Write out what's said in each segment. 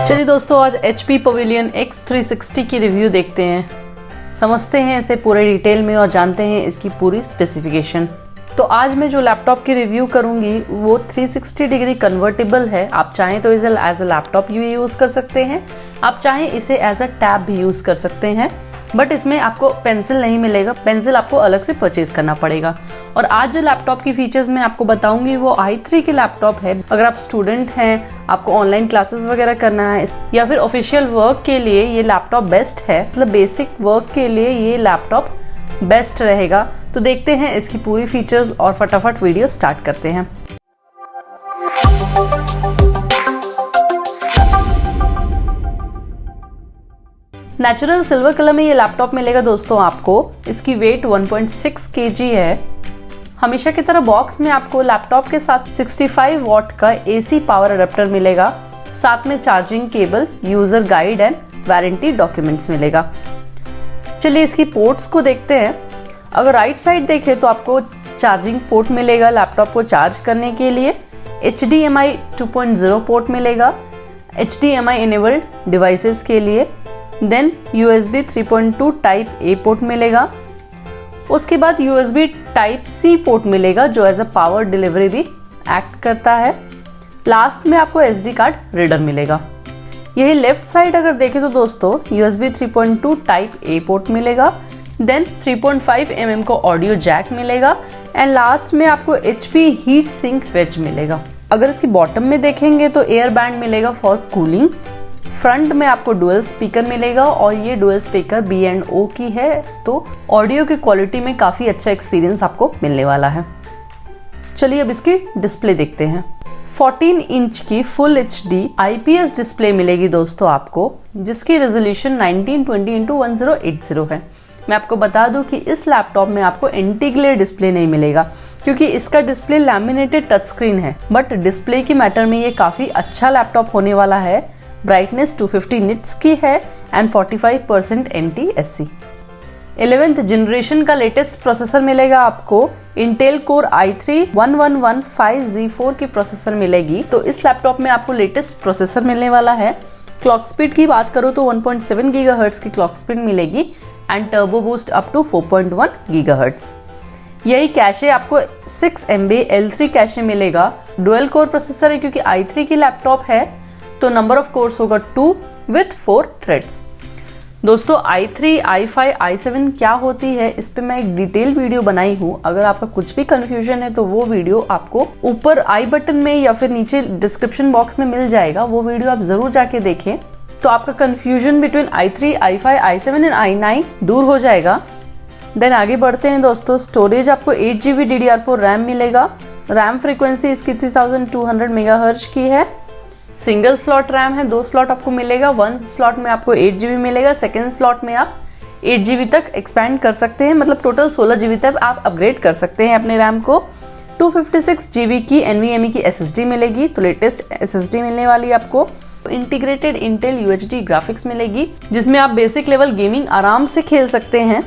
चलिए दोस्तों, आज HP Pavilion x360 की रिव्यू देखते हैं, समझते हैं इसे पूरे डिटेल में और जानते हैं इसकी पूरी स्पेसिफिकेशन। तो आज मैं जो लैपटॉप की रिव्यू करूंगी वो 360 डिग्री कन्वर्टेबल है। आप चाहें तो इसे एज अ लैपटॉप भी यूज़ कर सकते हैं, आप चाहें इसे एज अ टैब भी यूज़ कर सकते हैं, बट इसमें आपको पेंसिल नहीं मिलेगा, पेंसिल आपको अलग से परचेज करना पड़ेगा। और आज जो लैपटॉप की फीचर्स मैं आपको बताऊंगी वो i3 की लैपटॉप है। अगर आप स्टूडेंट हैं, आपको ऑनलाइन क्लासेस वगैरह करना है या फिर ऑफिशियल वर्क के लिए ये लैपटॉप बेस्ट है, मतलब बेसिक वर्क के लिए ये लैपटॉप बेस्ट रहेगा। तो देखते हैं इसकी पूरी फीचर्स और फटाफट वीडियो स्टार्ट करते हैं। नेचुरल सिल्वर कलर में ये लैपटॉप मिलेगा दोस्तों आपको। इसकी वेट 1.6 kg है। हमेशा की तरह बॉक्स में आपको लैपटॉप के साथ 65 वॉट का AC पावर अडेप्टर मिलेगा, साथ में charging cable, user guide and warranty documents मिलेगा। चलिए इसकी पोर्ट्स को देखते हैं। अगर राइट साइड देखें तो आपको चार्जिंग पोर्ट मिलेगा लैपटॉप को चार्ज करने के लिए, HDMI 2.0 पोर्ट मिलेगा HDMI इनेबल्ड डिवाइसेस के लिए, then USB 3.2 type A port मिलेगा। उसके बाद USB टाइप C पोर्ट मिलेगा जो एज अ पावर डिलीवरी भी एक्ट करता है। लास्ट में आपको SD कार्ड रीडर मिलेगा। यही लेफ्ट साइड अगर देखें तो दोस्तों USB 3.2 टाइप A पोर्ट मिलेगा, देन 3.5 mm को ऑडियो जैक मिलेगा एंड लास्ट में आपको HP हीट सिंक वेज मिलेगा। अगर इसकी बॉटम में देखेंगे तो एयर बैंड मिलेगा फॉर कूलिंग। फ्रंट में आपको डुअल स्पीकर मिलेगा और ये डुअल स्पीकर B&O की है, तो ऑडियो की क्वालिटी में काफ़ी अच्छा एक्सपीरियंस आपको मिलने वाला है। चलिए अब इसकी डिस्प्ले देखते हैं। 14 इंच की फुल HD IPS डिस्प्ले मिलेगी दोस्तों आपको, जिसकी रेजोल्यूशन 1920x1080 है। मैं आपको बता दूं कि इस लैपटॉप में आपको एंटी-ग्लेयर डिस्प्ले नहीं मिलेगा क्योंकि इसका डिस्प्ले लैमिनेटेड टच स्क्रीन है, बट डिस्प्ले की मैटर में ये काफ़ी अच्छा लैपटॉप होने वाला है। ब्राइटनेस 250 निट्स की है एंड 45% NTSC। 11th जनरेशन का लेटेस्ट प्रोसेसर मिलेगा आपको। इंटेल कोर i3 11115G4 की प्रोसेसर मिलेगी, तो इस लैपटॉप में आपको लेटेस्ट प्रोसेसर मिलने वाला है। क्लॉक स्पीड की बात करूँ तो 1.7 GHz की क्लॉक स्पीड मिलेगी and turbo boost up to 4.1 GHz। यही कैशे आपको 6 MB L3 कैशे मिलेगा। डुअल कोर प्रोसेसर है क्योंकि i3 की लैपटॉप है, तो नंबर ऑफ कोर्स होगा 2 विथ 4 थ्रेड्स। दोस्तों i3, i5, i7 क्या होती है इस पे मैं एक डिटेल वीडियो बनाई हूँ। अगर आपका कुछ भी कंफ्यूजन है तो वो वीडियो आपको ऊपर आई बटन में या फिर नीचे डिस्क्रिप्शन बॉक्स में मिल जाएगा, वो वीडियो आप जरूर जाके देखें, तो आपका confusion between i3, i5, i7 and i9 दूर हो जाएगा। देन आगे बढ़ते हैं दोस्तों। स्टोरेज आपको 8GB DDR4 रैम मिलेगा। रैम फ्रीक्वेंसी इसकी 3200 MHz की है। सिंगल स्लॉट रैम है, 2 स्लॉट आपको मिलेगा। 1 स्लॉट में आपको 8GB मिलेगा, सेकेंड स्लॉट में आप 8GB तक एक्सपैंड कर सकते हैं, मतलब टोटल 16GB तक आप अपग्रेड कर सकते हैं अपने रैम को। 256GB की NVMe की SSD मिलेगी, तो लेटेस्ट SSD मिलने वाली है आपको। इंटीग्रेटेड इंटेल UHD ग्राफिक्स मिलेगी जिसमें आप बेसिक लेवल गेमिंग आराम से खेल सकते हैं।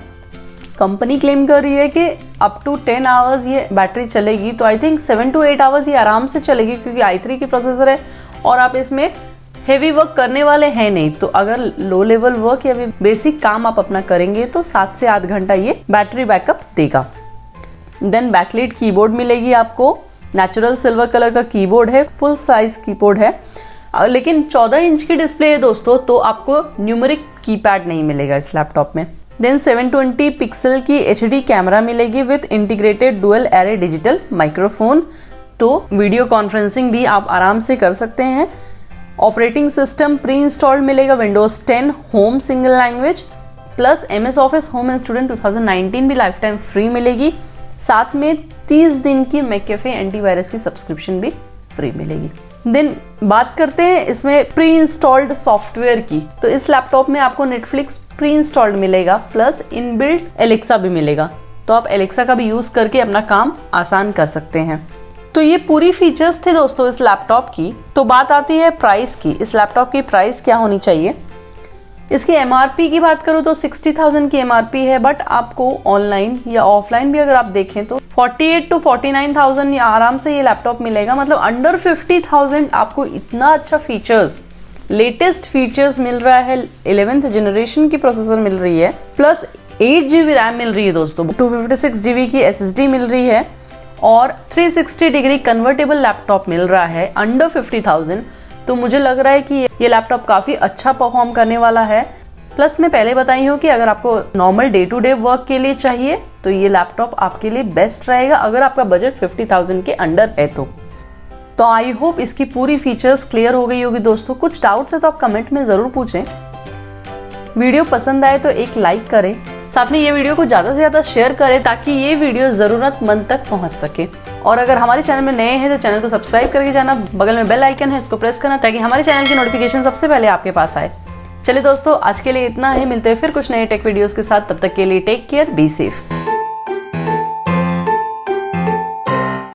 कंपनी क्लेम कर रही है कि अप टू 10 आवर्स ये बैटरी चलेगी, तो आई थिंक 7 to 8 आवर्स ये आराम से चलेगी क्योंकि i3 की प्रोसेसर है और आप इसमें हेवी वर्क करने वाले हैं नहीं, तो अगर लो लेवल वर्क या बेसिक काम आप अपना करेंगे तो 7 से 8 घंटा ये बैटरी बैकअप देगा। देन बैकलाइट कीबोर्ड मिलेगी आपको। नेचुरल सिल्वर कलर का कीबोर्ड है, फुल साइज कीबोर्ड है, लेकिन 14 इंच की डिस्प्ले है दोस्तों, तो आपको न्यूमेरिक कीपैड नहीं मिलेगा इस लैपटॉप में। देन 720 पिक्सल की HD कैमरा मिलेगी with integrated dual array digital microphone, तो वीडियो कॉन्फ्रेंसिंग भी आप आराम से कर सकते हैं। ऑपरेटिंग सिस्टम प्री इंस्टॉल्ड मिलेगा Windows 10 home single language plus MS office home and student 2019 भी लाइफ टाइम फ्री मिलेगी। साथ में 30 दिन की मैकैफे एंटीवायरस की सब्सक्रिप्शन भी फ्री मिलेगी। देन बात करते हैं इसमें प्री इंस्टॉल्ड सॉफ्टवेयर की, तो इस लैपटॉप में आपको नेटफ्लिक्स प्री इंस्टॉल्ड मिलेगा प्लस इनबिल्ट एलेक्सा भी मिलेगा, तो आप एलेक्सा का भी यूज करके अपना काम आसान कर सकते हैं। तो ये पूरी फीचर्स थे दोस्तों इस लैपटॉप की। तो बात आती है प्राइस की। इस लैपटॉप की प्राइस क्या होनी चाहिए। इसकी MRP की बात करूँ तो 60,000 की MRP है, बट आपको ऑनलाइन या ऑफलाइन भी अगर आप देखें तो 48 to 49,000 आराम से ये लैपटॉप मिलेगा। मतलब अंडर 50,000 आपको इतना अच्छा फीचर्स लेटेस्ट फीचर्स मिल रहा है, 11th जनरेशन की प्रोसेसर मिल रही है, प्लस 8 GB रैम मिल रही है दोस्तों, 256 GB की SSD मिल रही है और 360 डिग्री कन्वर्टेबल लैपटॉप मिल रहा है अंडर 50,000। तो मुझे लग रहा है कि ये लैपटॉप काफ़ी अच्छा परफॉर्म करने वाला है। प्लस मैं पहले बताई हूँ कि अगर आपको normal day to day work के लिए चाहिए तो ये लैपटॉप आपके लिए बेस्ट रहेगा, अगर आपका बजट 50,000 के अंडर है तो आई होप इसकी पूरी फीचर्स क्लियर हो गई होगी दोस्तों। कुछ डाउट्स है तो आप कमेंट में ज़रूर पूछें। वीडियो पसंद आए तो एक लाइक करें, साथ में ये वीडियो को ज़्यादा से ज़्यादा शेयर करें ताकि ये वीडियो ज़रूरतमंद तक पहुंच सके। और अगर हमारे चैनल में नए हैं तो चैनल को सब्सक्राइब करके जाना, बगल में बेल आइकन है इसको प्रेस करना ताकि हमारे चैनल की नोटिफिकेशन सबसे पहले आपके पास आए। चलिए दोस्तों, आज के लिए इतना ही, मिलते हैं फिर कुछ नए टेक वीडियोस के साथ। तब तक के लिए टेक केयर, बी सेफ।